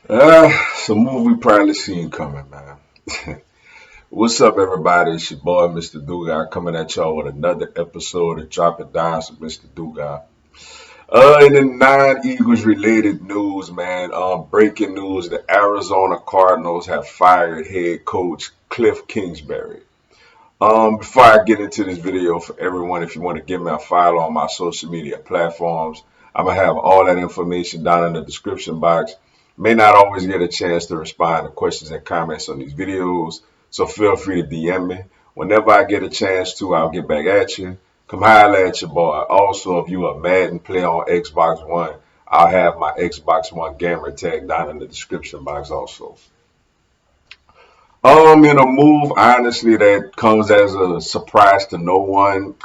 It's a move we probably seen coming, man. What's up, everybody? It's your boy, Mr. Dugai, coming at y'all with another episode of Drop It Down with Mr. Dugai. In the non-Eagles related news, man, breaking news: the Arizona Cardinals have fired head coach Kliff Kingsbury. Before I get into this video, for everyone, if you want to give me a follow on my social media platforms, I'm gonna have all that information down in the description box. May not always get a chance to respond to questions and comments on these videos, so feel free to DM me. Whenever I get a chance to, I'll get back at you. Come holler at your boy. Also, if you a Madden player on Xbox One, I'll have my Xbox One gamer tag down in the description box also. In a move, honestly, that comes as a surprise to no one.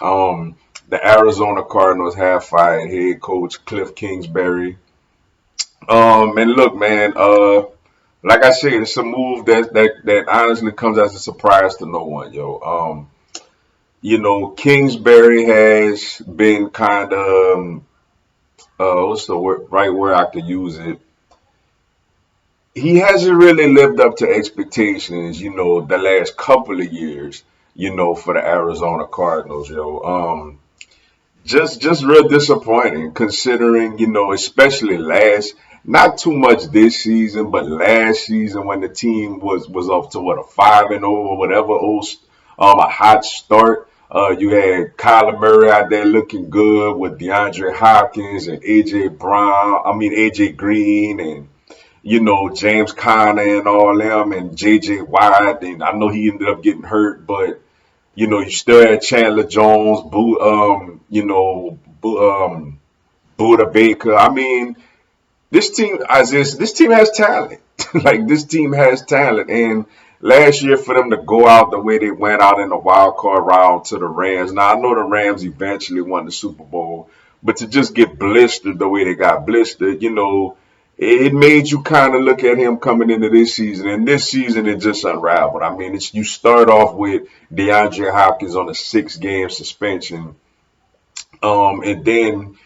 The Arizona Cardinals have fired head coach Kliff Kingsbury. And look, man, like I said, it's a move that honestly comes as a surprise to no one, yo. Kingsbury has been kind of, what's the word, right word I could use it? He hasn't really lived up to expectations, the last couple of years, for the Arizona Cardinals, yo. Just real disappointing considering, especially not too much this season, but last season when the team was up to what, a 5-0 or whatever, a hot start. You had Kyler Murray out there looking good with DeAndre Hopkins and AJ Green and James Conner and all them and JJ Watt, and I know he ended up getting hurt, but you still had Chandler Jones, Buda Baker. I mean, this team has talent. Like this team has talent, and last year for them to go out the way they went out in the wild card round to the Rams. Now I know the Rams eventually won the Super Bowl, but to just get blistered the way they got blistered, it made you kind of look at him coming into this season, and this season it just unraveled. I mean, you start off with DeAndre Hopkins on a 6-game suspension, and then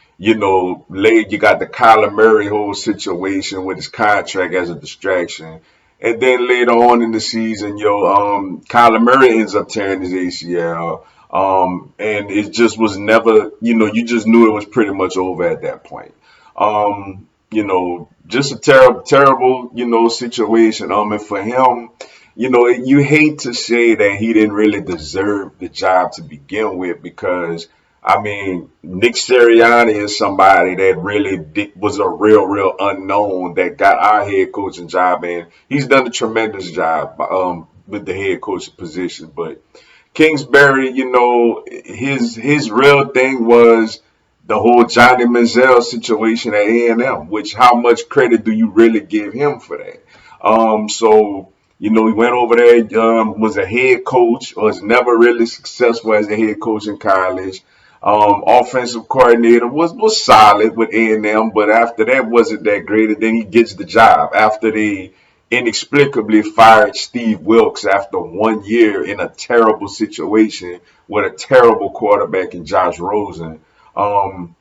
late you got the Kyler Murray whole situation with his contract as a distraction, and then later on in the season, Kyler Murray ends up tearing his ACL, and it just was never, you just knew it was pretty much over at that point. Just a terrible, terrible, situation. And for him, you hate to say that he didn't really deserve the job to begin with because, I mean, Nick Sirianni is somebody that really was a real unknown that got our head coaching job, and he's done a tremendous job with the head coaching position. But Kingsbury, his real thing was the whole Johnny Manziel situation at A&M, which how much credit do you really give him for that? He went over there, was a head coach, was never really successful as a head coach in college. Offensive coordinator was solid with A&M, but after that wasn't that great. And then he gets the job after they inexplicably fired Steve Wilkes after 1 year in a terrible situation with a terrible quarterback in Josh Rosen. Um,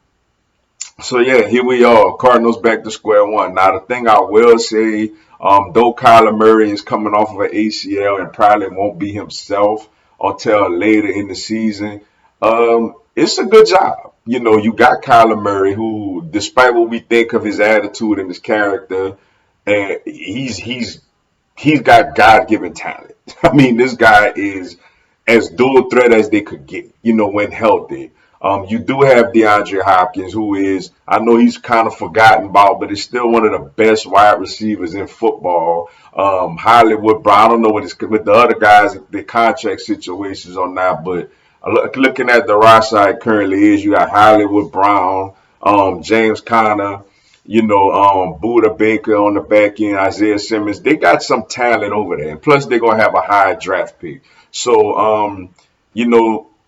so yeah, here we are, Cardinals back to square one. Now the thing I will say, though Kyler Murray is coming off of an ACL and probably won't be himself until later in the season, it's a good job. You got Kyler Murray, who, despite what we think of his attitude and his character, and he's got God given talent. I mean, this guy is as dual threat as they could get, when healthy. You do have DeAndre Hopkins, who is, I know he's kind of forgotten about, but is still one of the best wide receivers in football. Hollywood Brown, I don't know with the other guys, the contract situations on that, but looking at the roster it currently is, you got Hollywood Brown, James Conner, Buda Baker on the back end, Isaiah Simmons. They got some talent over there. And plus, they're going to have a high draft pick. So,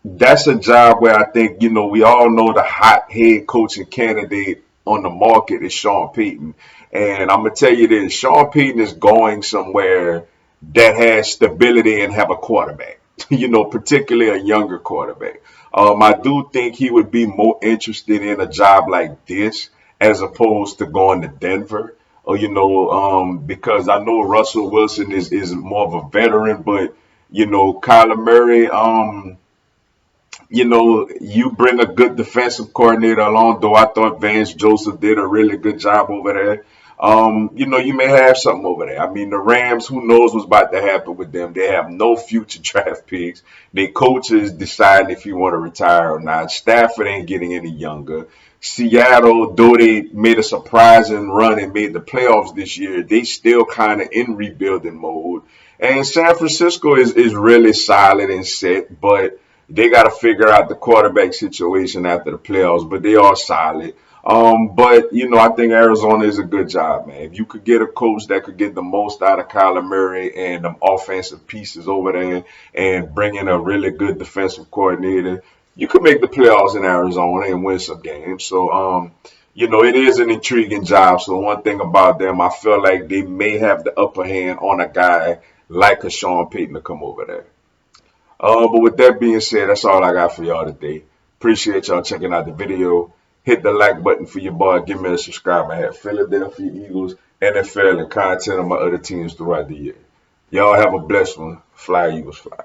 that's a job where I think, we all know the hot head coaching candidate on the market is Sean Payton. And I'm going to tell you this, Sean Payton is going somewhere that has stability and have a quarterback, particularly a younger quarterback. I do think he would be more interested in a job like this as opposed to going to Denver. or because I know Russell Wilson is more of a veteran, but Kyler Murray, you bring a good defensive coordinator along, though I thought Vance Joseph did a really good job over there. You may have something over there. I mean, the Rams, who knows what's about to happen with them? They have no future draft picks. Their coaches decide if you want to retire or not. Stafford ain't getting any younger. Seattle, though they made a surprising run and made the playoffs this year, they still kind of in rebuilding mode. And San Francisco is really solid and set, but they got to figure out the quarterback situation after the playoffs, but they are solid. But I think Arizona is a good job, man. If you could get a coach that could get the most out of Kyler Murray and the offensive pieces over there, and bring in a really good defensive coordinator, you could make the playoffs in Arizona and win some games. So, it is an intriguing job. So one thing about them, I feel like they may have the upper hand on a guy like a Sean Payton to come over there. But with that being said, that's all I got for y'all today. Appreciate y'all checking out the video. Hit the like button for your boy. Give me a subscribe. I have Philadelphia Eagles, NFL, and content on my other teams throughout the year. Y'all have a blessed one. Fly, Eagles, fly.